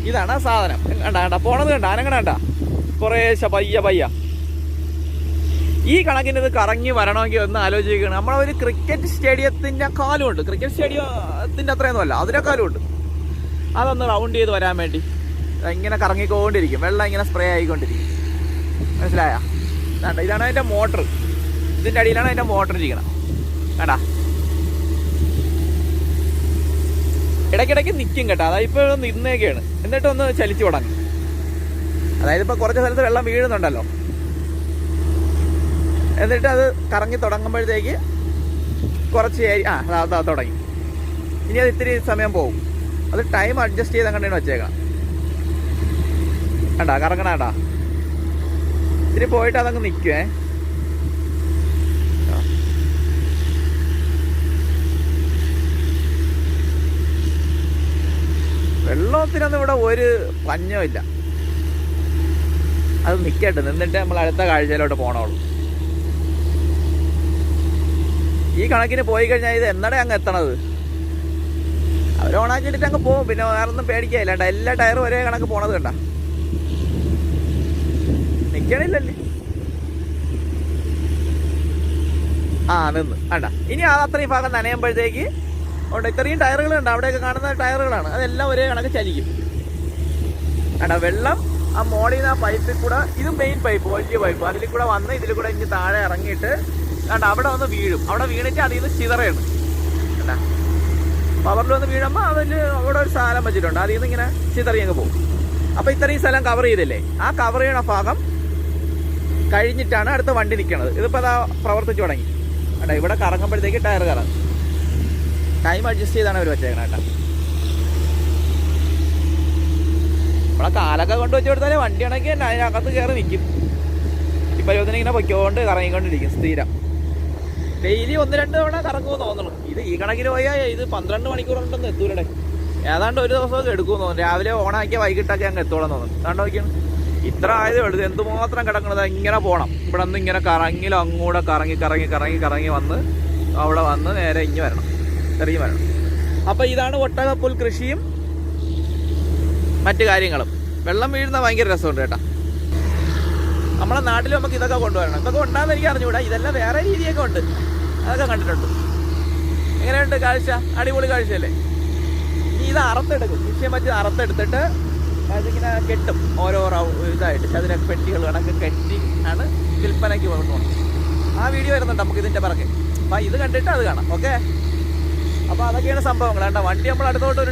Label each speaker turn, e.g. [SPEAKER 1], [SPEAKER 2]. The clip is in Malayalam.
[SPEAKER 1] ഇതാണ് ആ സാധനം. കണ്ട പോണത് കണ്ട അനങ്ങനെ കണ്ട കുറേശ്ശെ പയ്യ ഈ കണക്കിന് ഇത് കറങ്ങി വരണമെങ്കിൽ ഒന്ന് ആലോചിക്കുകയാണ്. നമ്മളൊരു ക്രിക്കറ്റ് സ്റ്റേഡിയത്തിൻ്റെ കാലുമുണ്ട്, ക്രിക്കറ്റ് സ്റ്റേഡിയത്തിൻ്റെ അത്രയൊന്നും അല്ല, അതിനേക്കാളും ഉണ്ട്. അതൊന്ന് റൗണ്ട് ചെയ്ത് വരാൻ വേണ്ടി ഇങ്ങനെ കറങ്ങിക്കൊണ്ടിരിക്കും, വെള്ളം ഇങ്ങനെ സ്പ്രേ ആയിക്കൊണ്ടിരിക്കും. മനസ്സിലായ? ഇതാണ് അതിൻ്റെ മോട്ടർ. ഇതിൻ്റെ അടിയിലാണ് അതിൻ്റെ മോട്ടർ ഇരിക്കണം. കണ്ടാ ഇടയ്ക്കിടയ്ക്ക് നിൽക്കും കേട്ടോ. അതായത് ഇപ്പോൾ നിന്നേക്കാണ്, എന്നിട്ടൊന്ന് ചലിച്ചു തുടങ്ങും. അതായത് ഇപ്പോൾ കുറച്ച് സ്ഥലത്ത് വെള്ളം വീഴുന്നുണ്ടല്ലോ, എന്നിട്ട് അത് കറങ്ങി തുടങ്ങുമ്പോഴത്തേക്ക് കുറച്ച് തുടങ്ങി. ഇനി അത് ഇത്തിരി സമയം പോകും. അത് ടൈം അഡ്ജസ്റ്റ് ചെയ്ത് അങ്ങോട്ടാണ് വെച്ചേക്കണം. കണ്ടാ കറങ്ങണാട്ടാ, ഇത്തിരി പോയിട്ട് അതങ്ങ് നിൽക്കുവേ. വെള്ളത്തിനൊന്നും ഇവിടെ ഒരു പഞ്ഞമില്ല. അത് നിൽക്കട്ടെ, നിന്നിട്ട് നമ്മൾ അടുത്ത കാഴ്ചയിലോട്ട് പോകണുള്ളൂ. ഈ കണക്കിന് പോയി കഴിഞ്ഞാൽ ഇത് എന്നടെ അങ്ങ് എത്തണത്? അവർ ഓണാക്കിയിട്ട് അങ്ങ് പോകും, പിന്നെ വേറൊന്നും പേടിക്കാനില്ല. എല്ലാ ടയറും ഒരേ കണക്ക് പോണത് കണ്ട, നിൽക്കണില്ലല്ലേ. നിന്ന് കണ്ട. ഇനി അത്രയും ഭാഗം നനയുമ്പോഴത്തേക്ക് ഉണ്ട്. ഇത്രയും ടയറുകളുണ്ട്, അവിടെയൊക്കെ കാണുന്ന ടയറുകളാണ്, അതെല്ലാം ഒരേ കണക്ക് ചലിക്കും. കണ്ട വെള്ളം ആ മോളിൽ നിന്ന് ആ പൈപ്പിൽ കൂടെ, ഇത് മെയിൻ പൈപ്പ്, വലിയ പൈപ്പ്, അതിൽ കൂടെ വന്ന് ഇതിൽ കൂടെ ഇനി താഴെ ഇറങ്ങിയിട്ട് കണ്ട അവിടെ വന്ന് വീഴും. അവിടെ വീണിട്ട് അതിൽ നിന്ന് ചിതറയാണ്. കണ്ട പവറിൽ വന്ന് വീഴുമ്പോൾ അതിൽ അവിടെ ഒരു സാധനം വെച്ചിട്ടുണ്ട്, അതിൽ നിന്ന് ഇങ്ങനെ ചിതറി അങ്ങ് പോകും. അപ്പോൾ ഇത്രയും സ്ഥലം കവർ ചെയ്തില്ലേ, ആ കവർ ചെയ്യണ ഭാഗം കഴിഞ്ഞിട്ടാണ് അടുത്ത വണ്ടി നിൽക്കണത്. ഇതിപ്പോൾ അതാ പ്രവർത്തിച്ചു തുടങ്ങി. കേട്ടോ ഇവിടെ കറങ്ങുമ്പോഴത്തേക്ക് ടയർ കറങ്ങും. ടൈം അഡ്ജസ്റ്റ് ചെയ്താണ് അവർ വെച്ചേക്കണം. കേട്ടോ നമ്മളെ കാലൊക്കെ കൊണ്ട് വെച്ച് കൊടുത്താലേ വണ്ടിയാണെങ്കിൽ തന്നെ അതിനകത്ത് കയറി നിൽക്കും. ഇപ്പം ഇങ്ങനെ പൊയ്ക്കോണ്ട് കറങ്ങിക്കൊണ്ടിരിക്കും സ്ഥിരം. ഡെയിലി 1-2 തവണ കറങ്ങുമെന്ന് തോന്നുന്നു. ഇത് ഈ കണക്കിന് പോയാൽ ഇത് 12 മണിക്കൂർ കൊണ്ടൊന്നും എത്തൂലടെ. ഏതാണ്ട് ഒരു ദിവസമൊക്കെ എടുക്കുമെന്ന് തോന്നുന്നു. രാവിലെ ഓണാക്കിയ വൈകിട്ടൊക്കെ അങ്ങ് എത്തോളം തോന്നുന്നു. കണ്ടോ നോക്കിയാണ്, ഇത്ര ആയതേ ഉള്ളൂ. എന്തുമാത്രം കിടക്കണത്. ഇങ്ങനെ പോകണം, ഇവിടെ നിന്ന് ഇങ്ങനെ കറങ്ങിലും അങ്ങൂടെ കറങ്ങി വന്ന് അവിടെ വന്ന് നേരെ ഇങ്ങ് വരണം, ഇറങ്ങി വരണം. അപ്പം ഇതാണ് ഒട്ടകപ്പുൽ കൃഷിയും മറ്റു കാര്യങ്ങളും. വെള്ളം വീഴുന്ന ഭയങ്കര രസമുണ്ട് കേട്ടോ. നമ്മളെ നാട്ടിൽ നമുക്ക് ഇതൊക്കെ കൊണ്ടുവരണം. ഇതൊക്കെ ഉണ്ടാകുന്ന എനിക്ക് അറിഞ്ഞുകൂടാ. ഇതെല്ലാം വേറെ രീതിയൊക്കെ ഉണ്ട്, അതൊക്കെ കണ്ടിട്ടുണ്ട്. എങ്ങനെയുണ്ട് കാഴ്ച? അടിപൊളി കാഴ്ചയല്ലേ? ഇനി ഇത് അറുത്തെടുക്കും, നിശ്ചയം വെച്ച് അറുത്തെടുത്തിട്ട് അതിങ്ങനെ കെട്ടും, ഓരോ ഇതായിട്ട് ചതുര പെട്ടികൾ കണക്ക് കെട്ടി ആണ് വിൽപ്പനയ്ക്ക് കൊണ്ടുപോകണം. ആ വീഡിയോ വരുന്നുണ്ട് നമുക്ക് ഇതിൻ്റെ പിറകെ. അപ്പം ഇത് കണ്ടിട്ട് അത് കാണാം. ഓക്കെ, അപ്പോൾ അതൊക്കെയാണ് സംഭവങ്ങൾ. കേട്ടോ വണ്ടി നമ്മൾ അടുത്തോട്ട് ഒരു